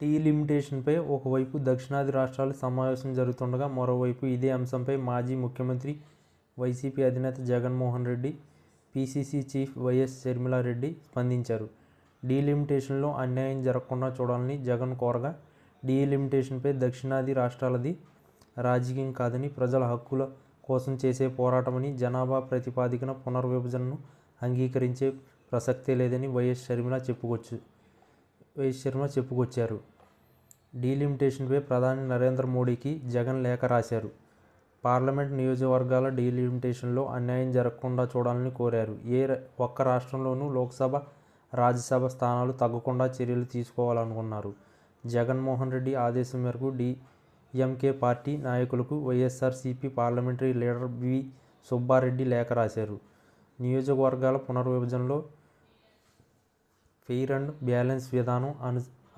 డీలిమిటేషన్పై ఒకవైపు దక్షిణాది రాష్ట్రాల సమావేశం జరుగుతుండగా మరోవైపు ఇదే అంశంపై మాజీ ముఖ్యమంత్రి వైసీపీ అధినేత Jaganmohan Reddy, PCC chief YS Sharmila Reddy స్పందించారు. డీలిమిటేషన్లో అన్యాయం జరగకుండా చూడాలని జగన్ కోరగా, డీలిమిటేషన్పై దక్షిణాది రాష్ట్రాలది రాజకీయం కాదని, ప్రజల హక్కుల కోసం చేసే పోరాటమని, జనాభా ప్రాతిపదికన పునర్విభజనను అంగీకరించే ప్రసక్తే లేదని వైఎస్ షర్మిల చెప్పుకొచ్చారు. డీలిమిటేషన్పై ప్రధాని నరేంద్ర మోడీకి జగన్ లేఖ రాశారు. పార్లమెంట్ నియోజకవర్గాల డీలిమిటేషన్లో అన్యాయం జరగకుండా చూడాలని కోరారు. ఏ ఒక్క రాష్ట్రంలోనూ లోక్సభ, రాజ్యసభ స్థానాలు తగ్గకుండా చర్యలు తీసుకోవాలన్నారు. జగన్మోహన్ రెడ్డి ఆదేశం మేరకు డీఎంకే పార్టీ నాయకులకు వైఎస్ఆర్సీపీ పార్లమెంటరీ లీడర్ వి. సుబ్బారెడ్డి లేఖ రాశారు. నియోజకవర్గాల పునర్విభజనలో ఫెయిర్ అండ్ బ్యాలెన్స్ విధానం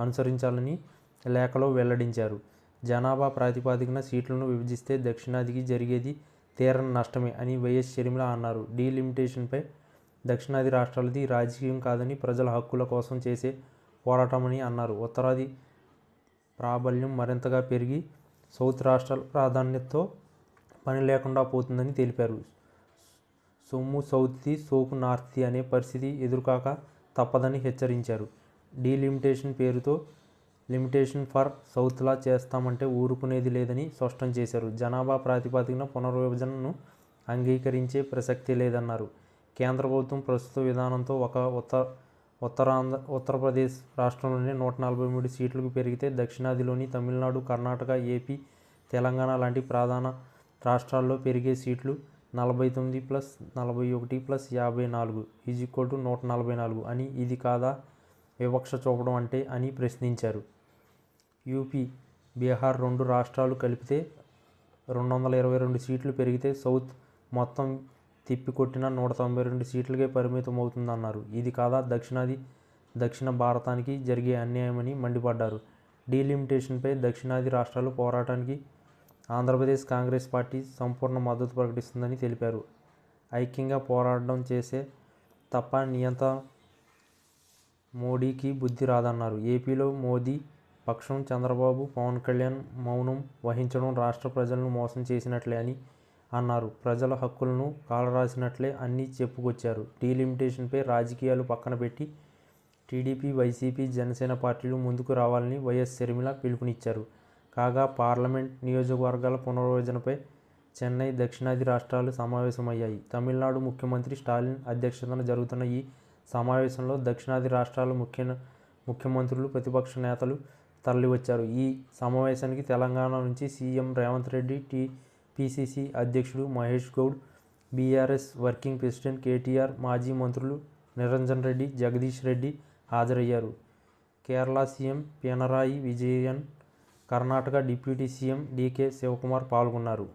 అనుసరించాలని లేఖలో వెల్లడించారు. జనాభా ప్రాతిపదికన సీట్లను విభజిస్తే దక్షిణాదికి జరిగేది తీరని నష్టమే అని వైఎస్ షర్మిల అన్నారు. డీలిమిటేషన్పై దక్షిణాది రాష్ట్రాలది రాజకీయం కాదని, ప్రజల హక్కుల కోసం చేసే పోరాటమని అన్నారు. ఉత్తరాది ప్రాబల్యం మరింతగా పెరిగి సౌత్ రాష్ట్రాల ప్రాధాన్యతతో పని లేకుండా పోతుందని తెలిపారు. సొమ్ము సౌత్ది, సోకు నార్త్ది అనే పరిస్థితి ఎదురుకాక తప్పదని హెచ్చరించారు. డీలిమిటేషన్ పేరుతో లిమిటేషన్ ఫర్ సౌత్లా చేస్తామంటే ఊరుకునేది లేదని స్పష్టం చేశారు. జనాభా ప్రాతిపదికన పునర్విభజనను అంగీకరించే ప్రసక్తే లేదన్నారు. కేంద్ర ప్రభుత్వం ప్రస్తుత విధానంతో ఉత్తరప్రదేశ్ రాష్ట్రంలోనే 143 సీట్లకు పెరిగితే దక్షిణాదిలోని తమిళనాడు, కర్ణాటక, ఏపీ, తెలంగాణ లాంటి ప్రధాన రాష్ట్రాల్లో పెరిగే సీట్లు 49 + 41 + 54 = 144 అని. ఇది కాదా వివక్ష చూపడం అంటే అని ప్రశ్నించారు. యూపీ, బీహార్ రెండు రాష్ట్రాలు కలిపితే 222 సీట్లు పెరిగితే సౌత్ మొత్తం తిప్పికొట్టినా 192 సీట్లకే పరిమితమవుతుందన్నారు. ఇది కాదా దక్షిణ భారతానికి జరిగే అన్యాయమని మండిపడ్డారు. డీలిమిటేషన్పై దక్షిణాది రాష్ట్రాల పోరాటానికి ఆంధ్రప్రదేశ్ కాంగ్రెస్ పార్టీ సంపూర్ణ మద్దతు ప్రకటిస్తుందని తెలిపారు. ఐక్యంగా పోరాటం చేసే తప్ప నియంత మోడీకి బుద్ధి రాదన్నారు. ఏపీలో మోదీ పక్షం చంద్రబాబు, పవన్ కళ్యాణ్ మౌనం వహించడం రాష్ట్ర ప్రజలను మోసం చేసినట్లే అని అన్నారు. ప్రజల హక్కులను కాలరాసినట్లే అని చెప్పుకొచ్చారు. డీలిమిటేషన్పై రాజకీయాలు పక్కన పెట్టి టీడీపీ, వైసీపీ, జనసేన పార్టీలు ముందుకు రావాలని వైఎస్ షర్మిల పిలుపునిచ్చారు. కాగా పార్లమెంట్ నియోజకవర్గాల పునర్విభజనపై చెన్నై, దక్షిణాది రాష్ట్రాలు సమావేశమయ్యాయి. తమిళనాడు ముఖ్యమంత్రి స్టాలిన్ అధ్యక్షతన జరుగుతున్న ఈ సమావేశంలో దక్షిణాది రాష్ట్రాల ముఖ్యమంత్రులు, ప్రతిపక్ష నేతలు తరలివచ్చారు. ఈ సమావేశానికి తెలంగాణ నుంచి సీఎం రేవంత్ రెడ్డి, పీసీసీ అధ్యక్షుడు Mahesh Goud, BRS working president KTR, మాజీ మంత్రులు నిరంజన్ రెడ్డి, జగదీష్ రెడ్డి హాజరయ్యారు. Kerala CM Pinarayi Vijayan, Karnataka deputy CM DK Shivakumar పాల్గొన్నారు.